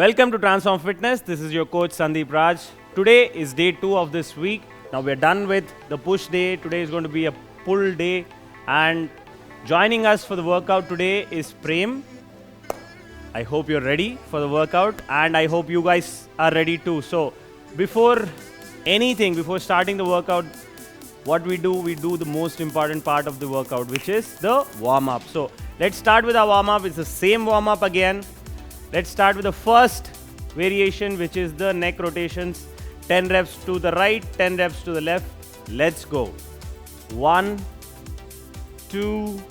Welcome to Transform Fitness. This is your coach Sandeep Raj. Today is day 2 of this week. Now we're done with the push day. Today is going to be a pull day. And joining us for the workout today is Prem. I hope you're ready for the workout and I hope you guys are ready too. So before starting the workout, what we do the most important part of the workout, which is the warm-up. So let's start with our warm-up. It's the same warm-up again. Let's start with the first variation, which is the neck rotations. 10 reps to the right, 10 reps to the left. Let's go. 1, 2,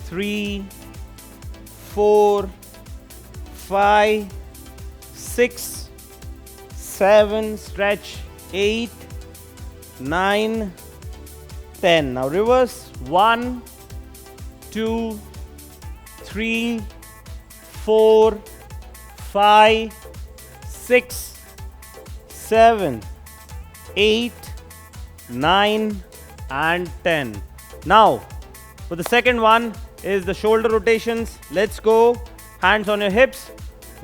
3, 4, 5, 6, 7, stretch, 8, 9, 10. Now reverse. 1, 2, 3, 4, 5, 6, 7, 8, 9, and 10. Now, for the second one is the shoulder rotations. Let's go. Hands on your hips.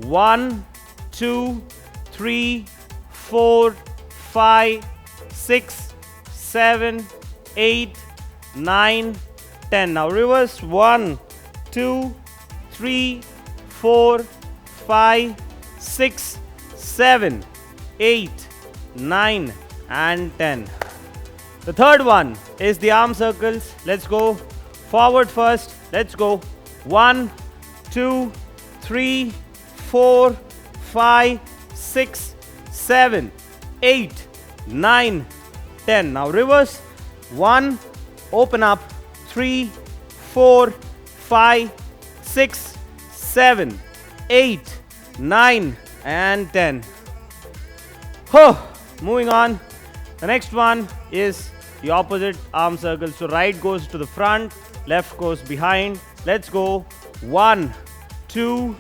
1, 2, 3, 4, 5, 6, 7, 8, 9, 10. Now reverse. 1, 2, 3, 4, 5, 6, 7, 8, 9, and 10. The third one is the arm circles. Let's go. Forward first. Let's go. 1, 2, 3, 4, 5, 6, 7, 8, 9, 10. Now reverse. 1, open up. 3, 4, 5, 6, 7, 8, 9, and 10. Moving on. The next one is the opposite arm circle. So right goes to the front, left goes behind. Let's go. 1, 2,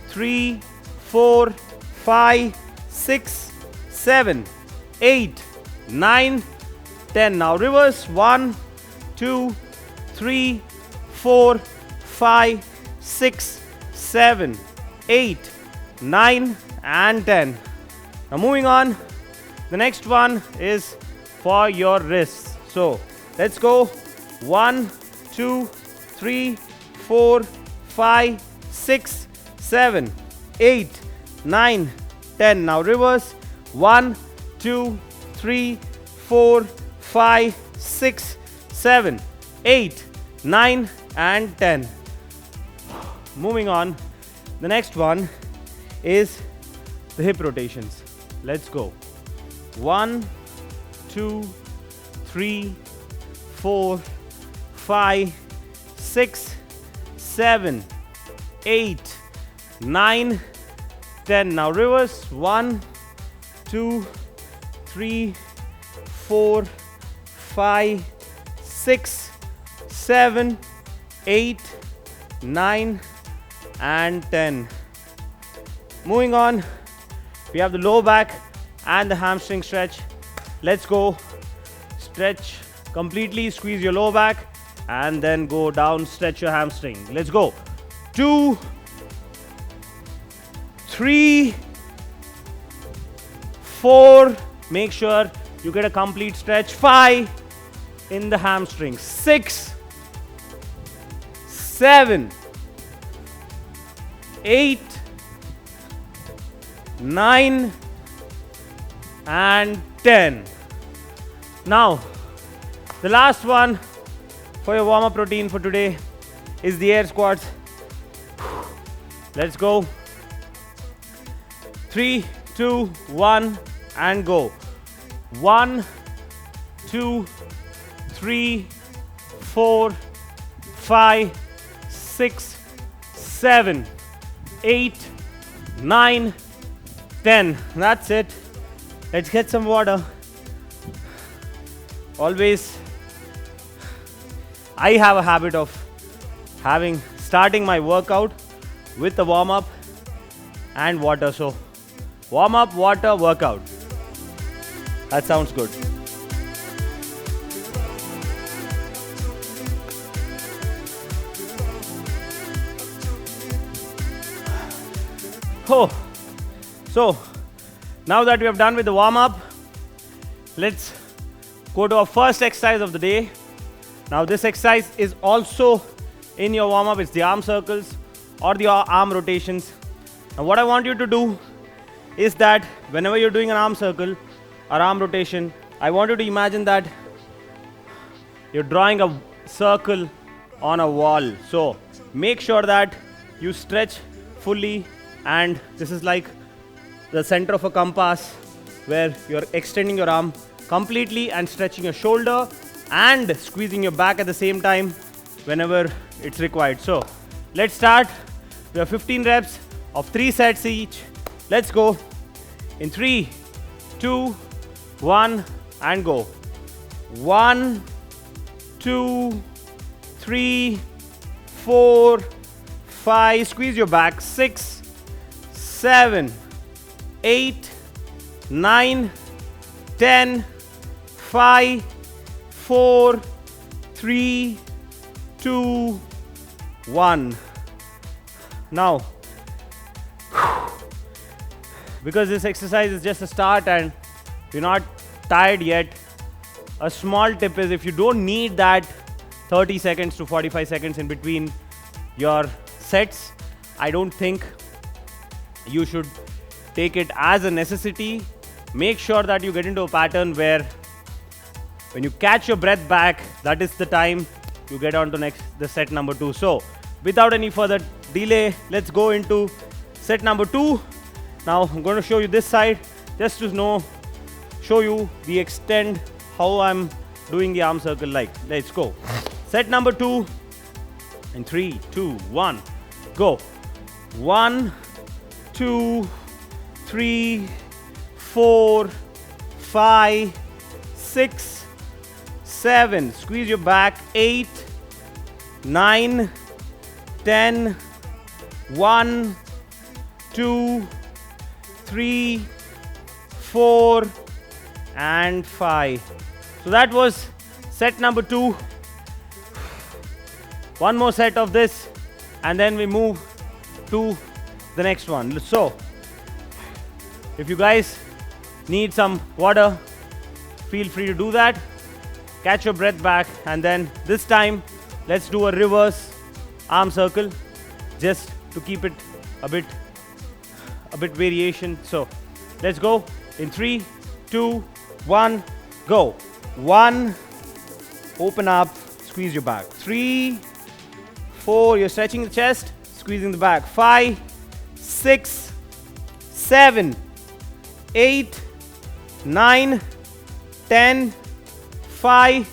3, 4, 5, 6, 7, 8, 9, 10. Now reverse. 1, 2, 3, 4, 5, 6, 7, 8, 9, and 10. Now moving on, the next one is for your wrists. So let's go. 1, 2, 3, 4, 5, 6, 7, 8, 9, 10. Now reverse. 1, 2, 3, 4, 5, 6, 7, 8, 9, and 10. Moving on, the next one is the hip rotations. Let's go. 1, 2, 3, 4, 5, 6, 7, 8, 9, 10. Now reverse. 1, 2, 3, 4, 5, 6, 7, 8, 9, and 10. Moving on, we have the low back and the hamstring stretch. Let's go. Stretch completely, squeeze your low back and then go down, stretch your hamstring. Let's go. 2, 3, 4, make sure you get a complete stretch. 5 in the hamstring. 6, 7, 8, 9, and 10. Now, the last one for your warm-up routine for today is the air squats. Let's go. 3, 2, 1, and go. 1, 2, 3, 4, 5, 6, 7, 8, 9, 10. That's it. Let's get some water. Always, I have a habit of starting my workout with a warm-up and water. So, warm-up, water, workout. That sounds good. Oh, So now that we have done with the warm-up, let's go to our first exercise of the day. Now this exercise is also in your warm-up. It's the arm circles or the arm rotations. Now what I want you to do is that whenever you're doing an arm circle or arm rotation, I want you to imagine that you're drawing a circle on a wall. So make sure that you stretch fully, and this is like the center of a compass where you're extending your arm completely and stretching your shoulder and squeezing your back at the same time whenever it's required. So let's start. We have 15 reps of 3 sets each. Let's go in 3, 2, 1 and go. 1, 2, 3, 4, 5, squeeze your back, 6, 7, 8, 9, 10, 5, 4, 3, 2, 1. Now, because this exercise is just a start and you're not tired yet, a small tip is if you don't need that 30 seconds to 45 seconds in between your sets, I don't think you should take it as a necessity. Make sure that you get into a pattern where when you catch your breath back, that is the time you get on to the set number 2. So without any further delay, let's go into set number 2. Now I'm going to show you this side just to show you the extent how I'm doing the arm circle like. Let's go. Set number 2 in 3, 2, 1, go. 1, 2, 3, 4, 5, 6, 7, squeeze your back, 8, 9, 10, 1, 2, 3, 4 and 5. So that was set number 2. One more set of this and then we move to the next one. So if you guys need some water, feel free to do that. Catch your breath back, and then this time let's do a reverse arm circle just to keep it a bit variation. So let's go in 3, 2, 1, go. 1, open up, squeeze your back. 3, 4, you're stretching the chest, squeezing the back. 5, 6, 7, 8, 9, 10, 5,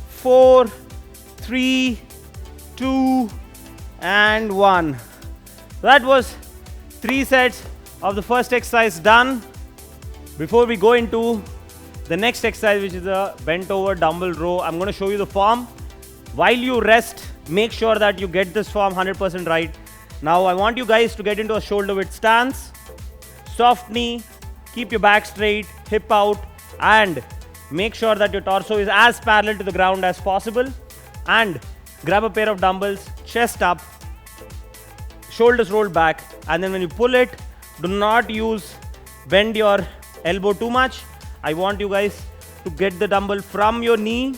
4, 3, 2 and 1. That was 3 sets of the first exercise done. Before we go into the next exercise, which is a bent over dumbbell row, I'm going to show you the form. While you rest, make sure that you get this form 100% right. Now I want you guys to get into a shoulder width stance. Soft knee, keep your back straight, hip out, and make sure that your torso is as parallel to the ground as possible. And grab a pair of dumbbells, chest up, shoulders rolled back, and then when you pull it, do not bend your elbow too much. I want you guys to get the dumbbell from your knee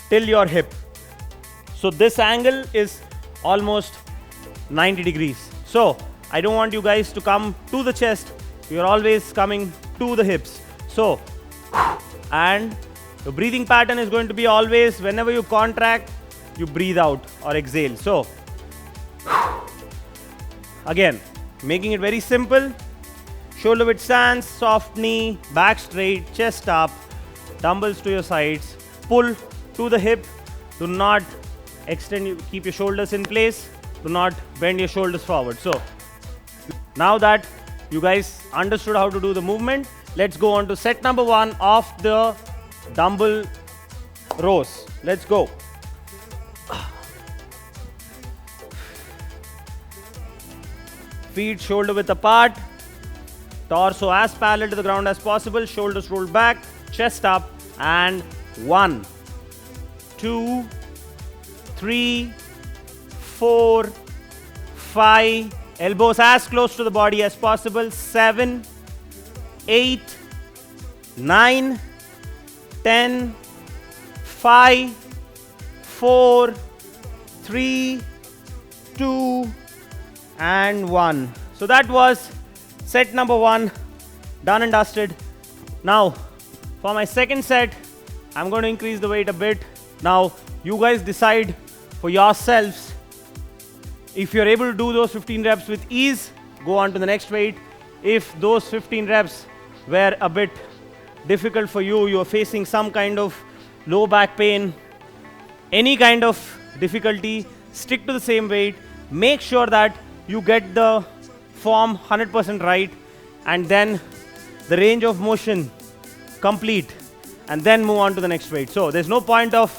till your hip. So this angle is almost 90 degrees. So I don't want you guys to come to the chest. You're always coming to the hips. So, and the breathing pattern is going to be always whenever you contract, you breathe out or exhale. So again, making it very simple. Shoulder width stance, soft knee, back straight, chest up, dumbbells to your sides, pull to the hip. Do not extend, keep your shoulders in place. Do not bend your shoulders forward. So now that you guys understood how to do the movement, let's go on to set number 1 of the dumbbell rows. Let's go. Feet shoulder width apart, torso as parallel to the ground as possible, shoulders rolled back, chest up, and 1, 2, 3, 4, 5, Elbows as close to the body as possible. 7, 8, 9, 10, 5, 4, 3, 2, and 1. So that was set number 1, done and dusted. Now, for my second set, I'm going to increase the weight a bit. Now, you guys decide for yourselves. If you're able to do those 15 reps with ease, go on to the next weight. If those 15 reps were a bit difficult for you, you're facing some kind of low back pain, any kind of difficulty, stick to the same weight. Make sure that you get the form 100% right, and then the range of motion complete, and then move on to the next weight. So there's no point of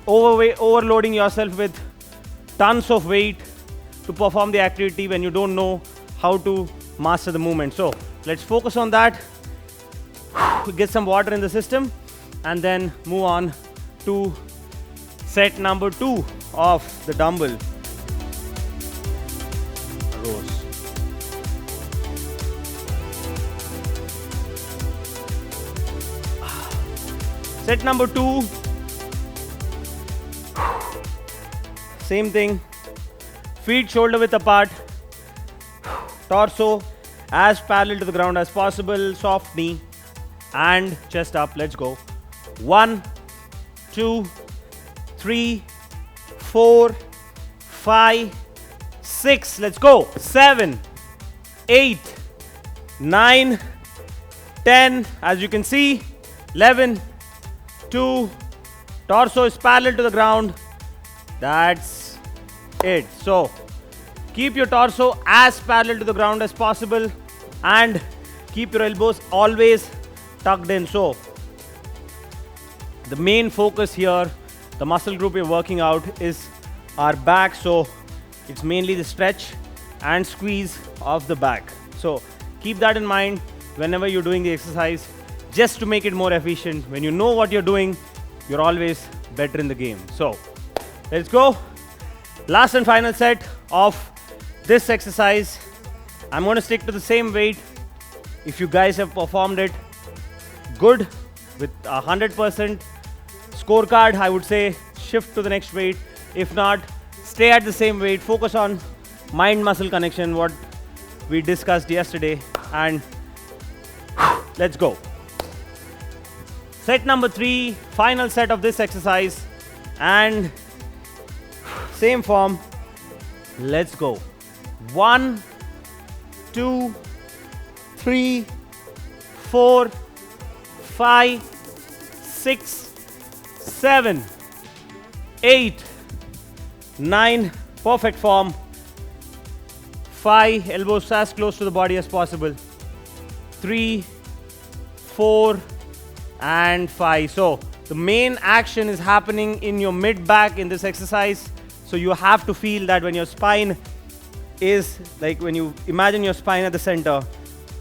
overloading yourself with tons of weight to perform the activity when you don't know how to master the movement. So let's focus on that. Get some water in the system and then move on to set number 2 of the dumbbell rows. Set number 2, same thing, feet shoulder width apart, torso as parallel to the ground as possible, soft knee and chest up. Let's go. 1, 2, 3, 4, 5, 6. Let's go. 7, 8, 9, 10. As you can see, 11, 2, torso is parallel to the ground. That's it. So keep your torso as parallel to the ground as possible and keep your elbows always tucked in. So the main focus here, the muscle group we're working out is our back. So it's mainly the stretch and squeeze of the back. So keep that in mind whenever you're doing the exercise, just to make it more efficient. When you know what you're doing, you're always better in the game. So let's go. Last and final set of this exercise. I'm going to stick to the same weight. If you guys have performed it good with 100% scorecard, I would say shift to the next weight. If not, stay at the same weight. Focus on mind-muscle connection, what we discussed yesterday, and let's go. Set number 3, final set of this exercise, and same form. Let's go. 1, 2, 3, 4, 5, 6, 7, 8, 9. Perfect form. 5, elbows as close to the body as possible. 3, 4, and 5. So the main action is happening in your mid back in this exercise. So you have to feel that when your spine is, like when you imagine your spine at the center,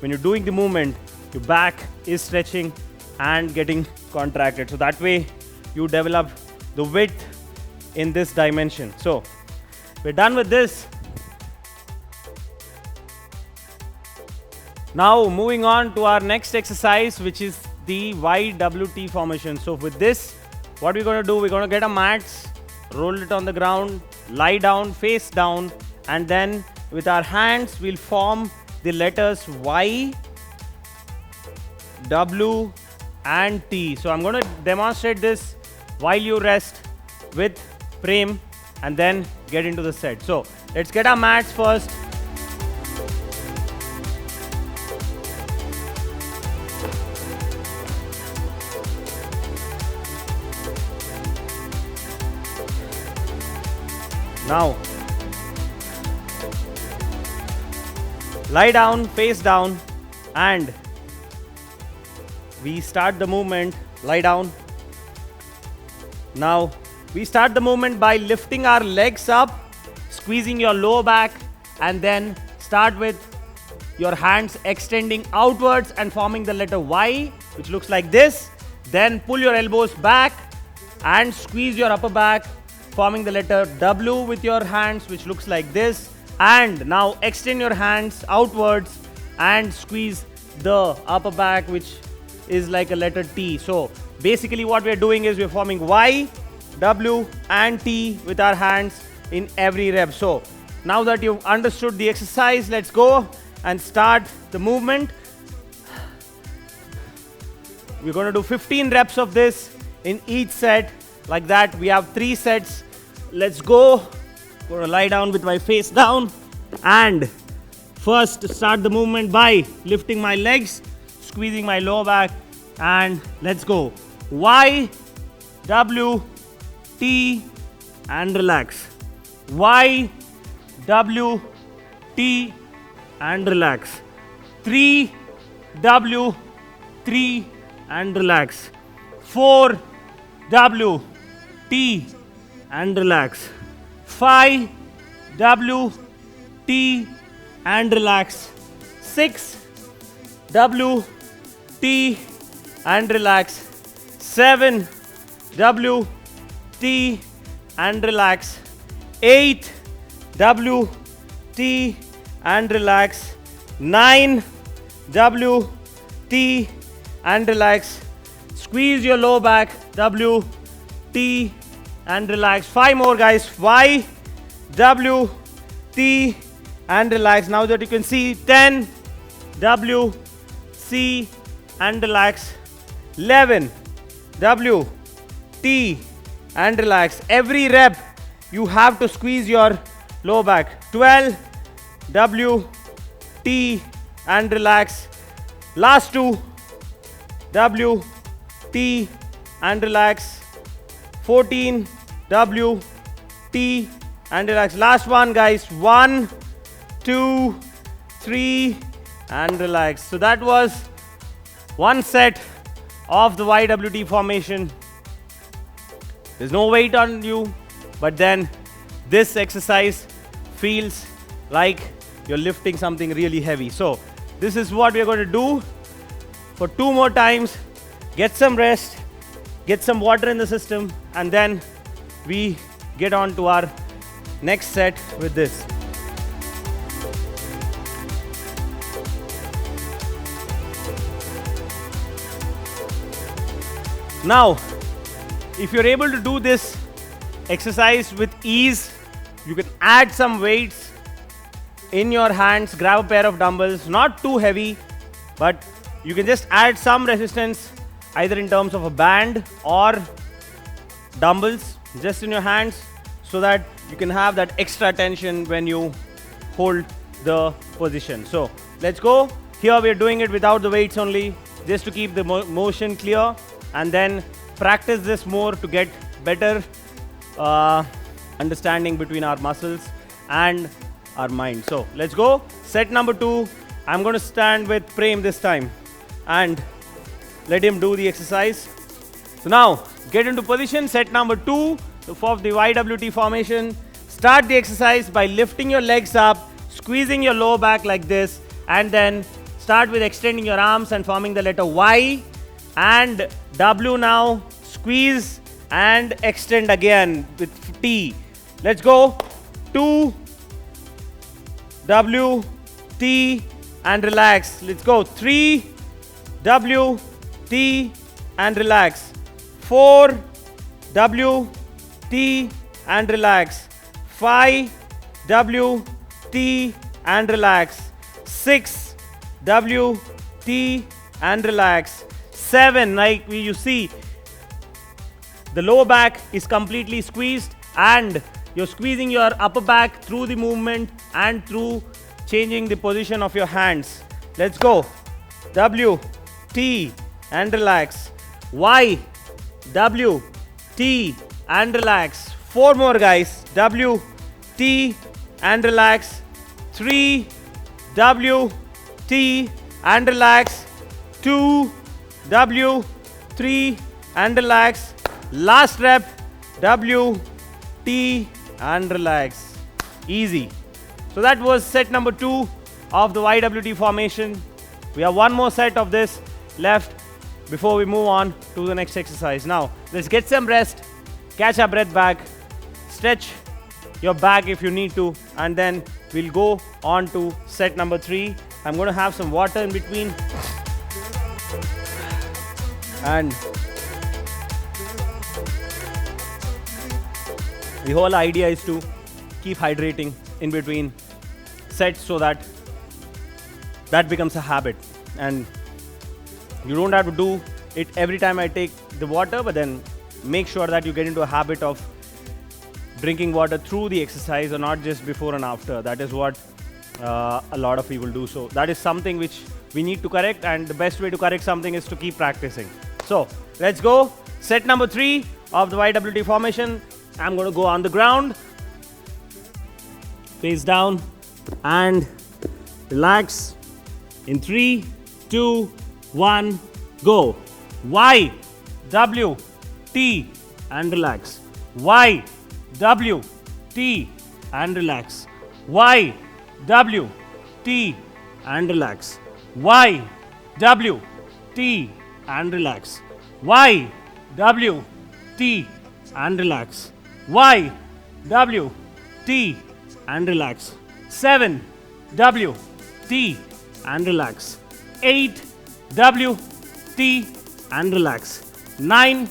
when you're doing the movement, your back is stretching and getting contracted. So that way you develop the width in this dimension. So we're done with this. Now moving on to our next exercise, which is the YWT formation. So with this, what we're going to do, we're going to get a mat, roll it on the ground, lie down, face down, and then with our hands we'll form the letters Y, W and T. So I'm going to demonstrate this while you rest with Prem and then get into the set. So let's get our mats first. Now, lie down, face down, and we start the movement. Lie down. Now, we start the movement by lifting our legs up, squeezing your lower back, and then start with your hands extending outwards and forming the letter Y, which looks like this. Then pull your elbows back and squeeze your upper back, forming the letter W with your hands, which looks like this. And now extend your hands outwards and squeeze the upper back, which is like a letter T. So basically what we're doing is we're forming Y, W and T with our hands in every rep. So now that you've understood the exercise, let's go and start the movement. We're going to do 15 reps of this in each set. Like that, we have 3 sets. Let's go. I'm going to lie down with my face down. And first start the movement by lifting my legs, squeezing my lower back, and let's go. Y, W, T, and relax. Y, W, T, and relax. 3, W, 3, and relax. 4, W, T, and relax. 5, W, T, and relax. 6, W, T, and relax. 7, W, T, and relax. 8, W, T, and relax. 9, W, T, and relax. Squeeze your low back, W, T, and relax. 5 more, guys. Y, W, T, and relax. Now that you can see, 10, W, C, and relax. 11, W, T, and relax. Every rep, you have to squeeze your low back. 12, W, T, and relax. Last 2, W, T, and relax. 14, W, T, and relax. Last one, guys. 1, 2, 3, and relax. So that was one set of the YWT formation. There's no weight on you, but then this exercise feels like you're lifting something really heavy. So this is what we're going to do for 2 more times. Get some rest, get some water in the system, and then we get on to our next set with this. Now, if you're able to do this exercise with ease, you can add some weights in your hands, grab a pair of dumbbells, not too heavy, but you can just add some resistance either in terms of a band or dumbbells just in your hands so that you can have that extra tension when you hold the position. So let's go. Here we are doing it without the weights only, just to keep the motion clear, and then practice this more to get better understanding between our muscles and our mind. So let's go. Set number 2. I'm going to stand with Prem this time and let him do the exercise. So now get into position. Set number 2 for the YWT formation. Start the exercise by lifting your legs up, squeezing your lower back like this, and then start with extending your arms and forming the letter Y and W. Now squeeze and extend again with T. Let's go. 2, W, T, and relax. Let's go. 3, W, T, and relax. 4, W, T, and relax. 5, W, T, and relax. 6, W, T, and relax. 7, like you see, the lower back is completely squeezed and you're squeezing your upper back through the movement and through changing the position of your hands. Let's go. W, T, and relax. Y, W, T, and relax. 4 more, guys. W, T, and relax. 3, W, T, and relax. 2, W, 3, and relax. Last rep, W, T, and relax. Easy. So that was set number 2 of the YWT formation. We have one more set of this left before we move on to the next exercise. Now, let's get some rest, catch our breath back, stretch your back if you need to, and then we'll go on to set number 3. I'm going to have some water in between. And the whole idea is to keep hydrating in between sets so that becomes a habit. And you don't have to do it every time I take the water, but then make sure that you get into a habit of drinking water through the exercise or not just before and after. That is what a lot of people do. So that is something which we need to correct, and the best way to correct something is to keep practicing. So let's go. Set number 3 of the YWT formation. I'm going to go on the ground, face down, and relax. In 3, 2, 1, go. Y, W, T, and relax. Y, W, T, and relax. Y, W, T, and relax. Y, W, T, and relax. Y, W, T, and relax. Y, W, T, and relax. 7, W, T, and relax. 8, W, T, and relax. 9,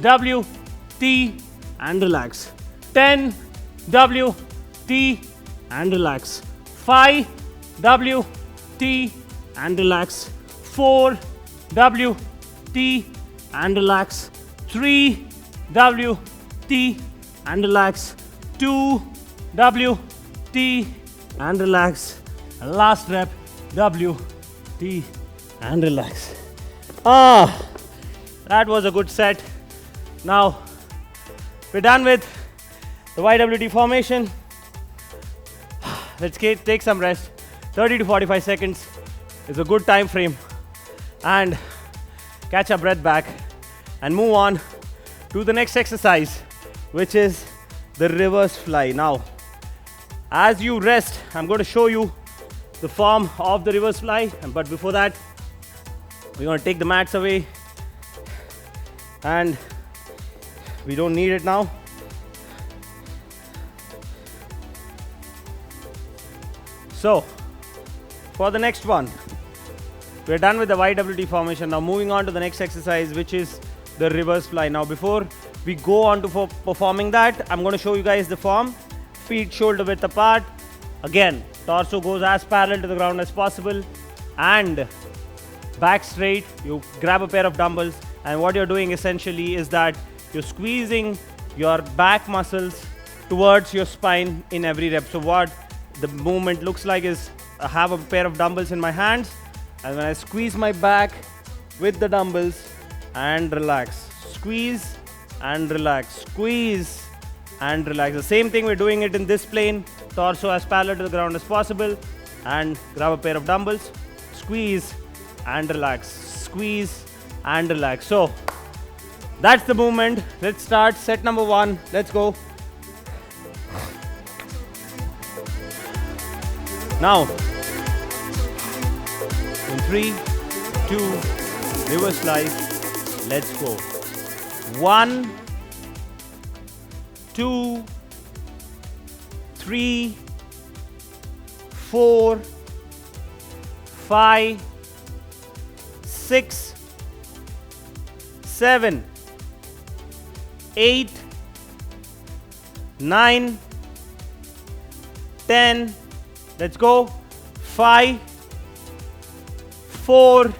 W, T, and relax. 10, W, T, and relax. 5, W, T, and relax. 4, W, T, and relax. 3, W, T, and relax. 2, W, T, and relax. And last rep, W, T, and relax. That was a good set. Now we're done with the YWT formation. Let's take some rest. 30 to 45 seconds is a good time frame, and catch our breath back and move on to the next exercise, which is the reverse fly. Now, as you rest, I'm going to show you the form of the reverse fly, but before that, we're going to take the mats away, and we don't need it now. So, for the next one, we're done with the YWT formation. Now moving on to the next exercise, which is the reverse fly. Now before we go on to performing that, I'm going to show you guys the form. Feet shoulder width apart. Again, torso goes as parallel to the ground as possible, and back straight. You grab a pair of dumbbells, and what you're doing essentially is that you're squeezing your back muscles towards your spine in every rep. So what the movement looks like is I have a pair of dumbbells in my hands, and when I squeeze my back with the dumbbells and relax, squeeze and relax, squeeze and relax. The same thing we're doing it in this plane, torso as parallel to the ground as possible, and grab a pair of dumbbells, squeeze and relax, squeeze and relax. So that's the movement. Let's start set number 1. Let's go. Now, in 3, 2, reverse fly. Let's go. 1, 2, 3, 4, 5, 6, 7, 8, 9, 10. Let's go. 5, 4.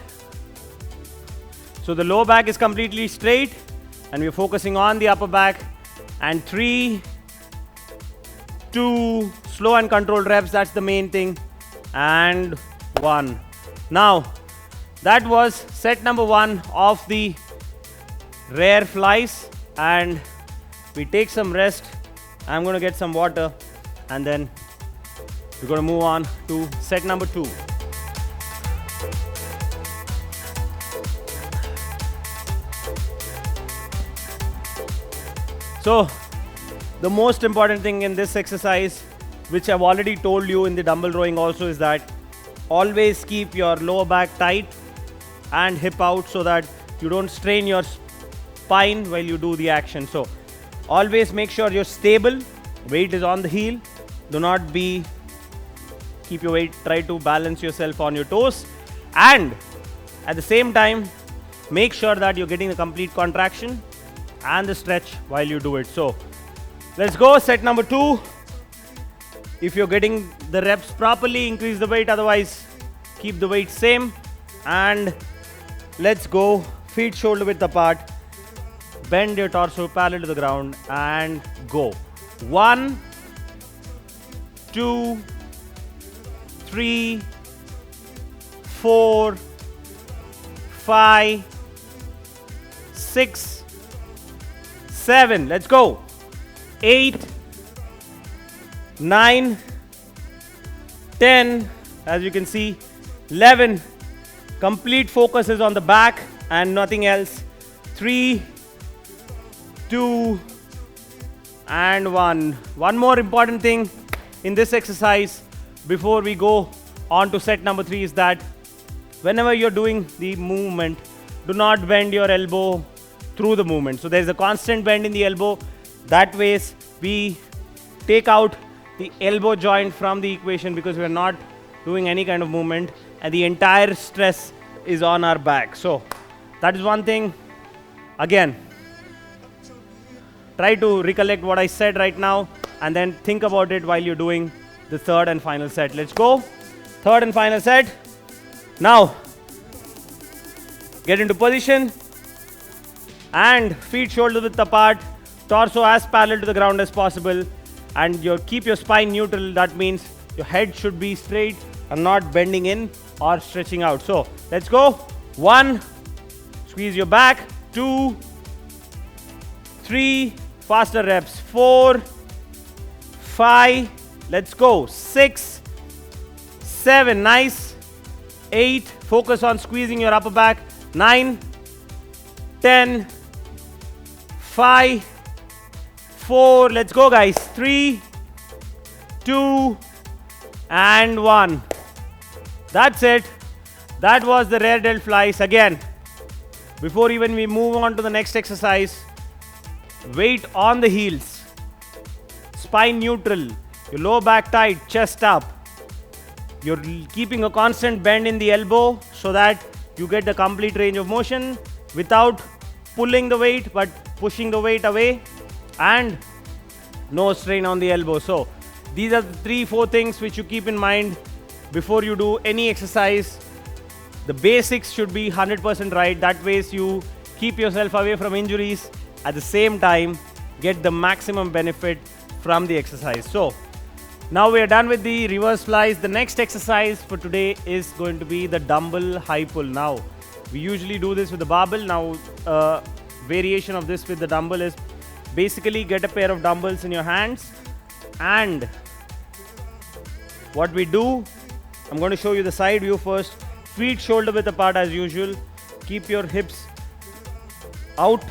So the lower back is completely straight, and we're focusing on the upper back. And 3, 2, slow and controlled reps. That's the main thing. And 1. Now, that was set number 1 of the rare flies, and we take some rest. I'm going to get some water, and then we're going to move on to set number 2. So the most important thing in this exercise, which I've already told you in the dumbbell rowing also, is that always keep your lower back tight and hip out so that you don't strain your spine while you do the action. So always make sure you're stable, weight is on the heel, do not be Keep your weight, try to balance yourself on your toes, and at the same time, make sure that you're getting the complete contraction and the stretch while you do it. So let's go, set number 2. If you're getting the reps properly, increase the weight, otherwise keep the weight same. And let's go, feet shoulder width apart, bend your torso parallel to the ground and go. 1, 2, 3, 4, 5, 6, 7. Let's go. 8, 9, 10. As you can see, 11. Complete focus is on the back and nothing else. 3, 2, and 1. One more important thing in this exercise before we go on to set number 3 is that whenever you're doing the movement, do not bend your elbow through the movement. So there's a constant bend in the elbow. That way we take out the elbow joint from the equation because we're not doing any kind of movement and the entire stress is on our back. So that is one thing. Again, try to recollect what I said right now and then think about it while you're doing the third and final set. Let's go. Third and final set. Now, get into position and feet shoulder width apart, torso as parallel to the ground as possible, and keep your spine neutral. That means your head should be straight and not bending in or stretching out. So let's go. 1, squeeze your back. 2, 3, faster reps. 4, 5, let's go. 6, 7, nice. 8, focus on squeezing your upper back. 9, 10, 5, 4, let's go guys. 3, 2, and 1. That's it. That was the rear delt flies. Again, before even we move on to the next exercise, weight on the heels, spine neutral, your lower back tight, chest up. You're keeping a constant bend in the elbow so that you get the complete range of motion without pulling the weight but pushing the weight away, and no strain on the elbow. So these are the 3-4 things which you keep in mind before you do any exercise. The basics should be 100% right. That way you keep yourself away from injuries. At the same time, get the maximum benefit from the exercise. So now we are done with the reverse flies. The next exercise for today is going to be the dumbbell high pull. Now, we usually do this with the barbell. Now, variation of this with the dumbbell is basically get a pair of dumbbells in your hands, and what we do, I'm going to show you the side view first. Feet shoulder width apart as usual. Keep your hips out.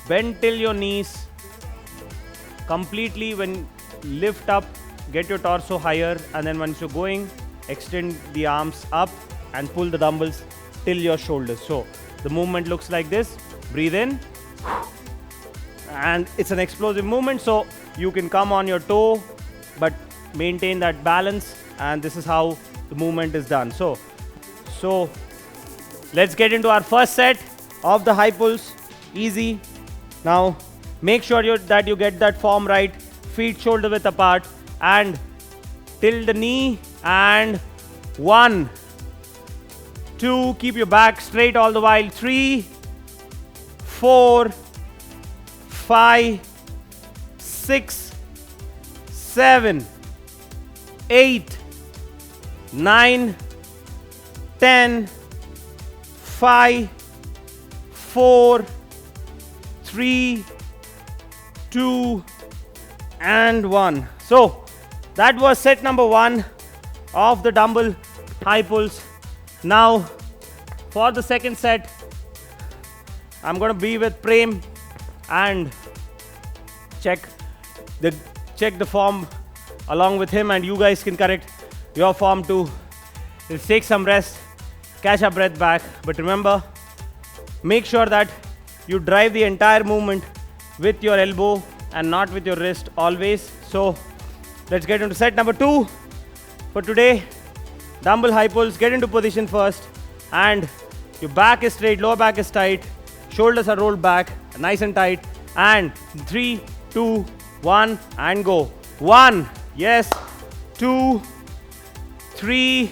Bend till your knees. Completely when lift up, get your torso higher, and then once you're going, extend the arms up and pull the dumbbells till your shoulders. So the movement looks like this. Breathe in. And it's an explosive movement, so you can come on your toe but maintain that balance, and this is how the movement is done. So let's get into our first set of the high pulls. Easy. Now make sure that you get that form right. Feet shoulder width apart and till the knee, and 1, 2, keep your back straight all the while. 3, 4, 5, 6, 7, 8, 9, 10, 5, 4, 3, 2, and 1. So that was set number 1 of the dumbbell high pulls. Now for the second set, I'm going to be with Prem and check the form along with him, and you guys can correct your form too. Let's take some rest, catch our breath back, but remember, make sure that you drive the entire movement with your elbow and not with your wrist always. So let's get into set number 2. for today. Dumbbell high pulls, get into position first, and your back is straight, lower back is tight, shoulders are rolled back, nice and tight, and 3, 2, 1, and go. 1, yes, 2, 3,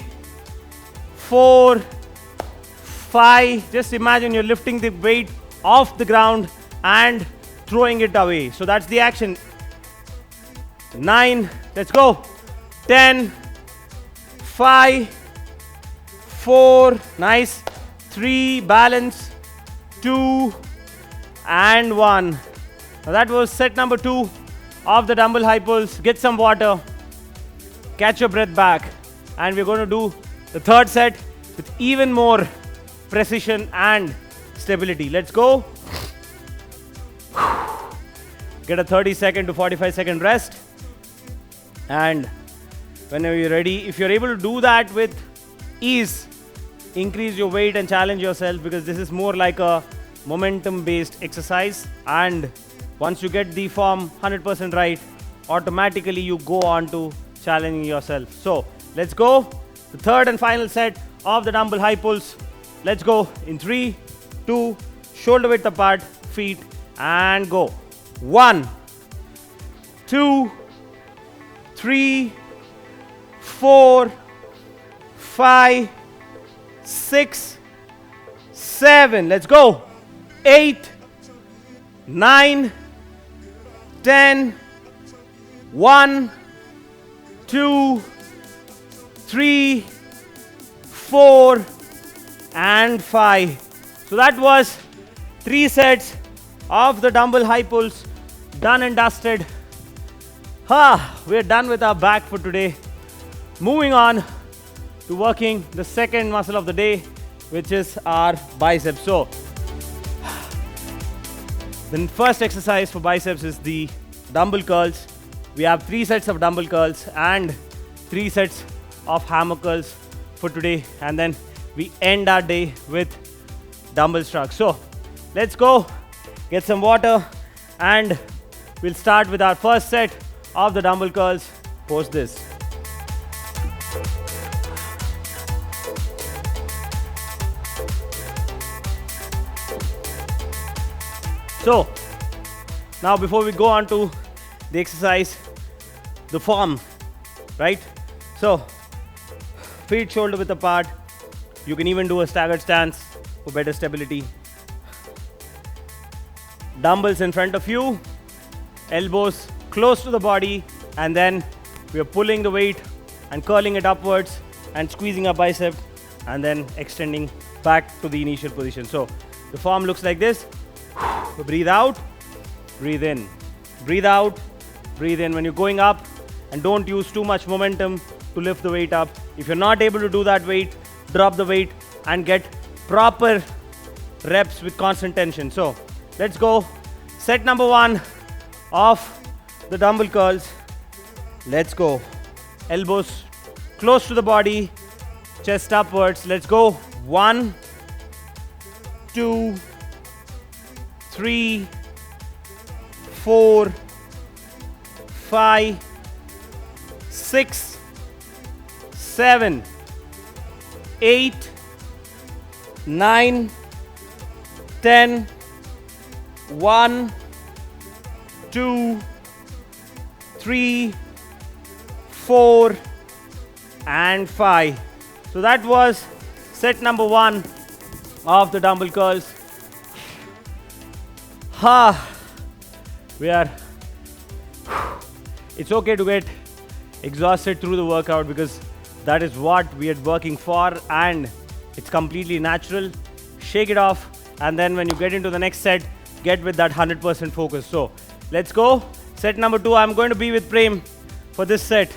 4, 5. Just imagine you're lifting the weight off the ground and throwing it away. So that's the action. 9, let's go. 10, 5, 4, nice, 3, balance, 2, and 1. Now that was set number 2 of the dumbbell high pulls. Get some water, catch your breath back, and we're going to do the third set with even more precision and stability. Let's go. Get a 30-second to 45-second rest, and whenever you're ready, if you're able to do that with ease, increase your weight and challenge yourself, because this is more like a momentum based exercise, and once you get the form 100% right, automatically you go on to challenging yourself. So let's go. The third and final set of the dumbbell high pulls. Let's go in 3, 2, shoulder width apart, feet, and go. 1, 2, 3, 4, 5, 6, 7. Let's go. 8, 9, 10. 1, 2, 3, 4, and 5. So that was 3 sets of the dumbbell high pulls, done and dusted. We're done with our back for today. Moving on to working the second muscle of the day, which is our biceps. So the first exercise for biceps is the dumbbell curls. We have 3 sets of dumbbell curls and 3 sets of hammer curls for today, and then we end our day with dumbbell shrugs. So let's go, get some water, and we'll start with our first set of the dumbbell curls post this. So now before we go on to the exercise, the form, right? So feet shoulder width apart. You can even do a staggered stance for better stability. Dumbbells in front of you, elbows close to the body, and then we are pulling the weight and curling it upwards and squeezing our bicep, and then extending back to the initial position. So the form looks like this. Breathe out, breathe in. Breathe out, breathe in. When you're going up, and don't use too much momentum to lift the weight up. If you're not able to do that weight, drop the weight and get proper reps with constant tension. So let's go. Set number 1 of the dumbbell curls. Let's go. Elbows close to the body, chest upwards. Let's go. 1, 2, 3, 4, 5, 6, 7, 8, 9, 10. 1, 2, 3, 4, and 5. So that was set number 1 of the dumbbell curls. It's okay to get exhausted through the workout, because that is what we are working for, and it's completely natural. Shake it off, and then when you get into the next set, get with that 100% focus. So let's go. Set number 2. I'm going to be with Prem for this set.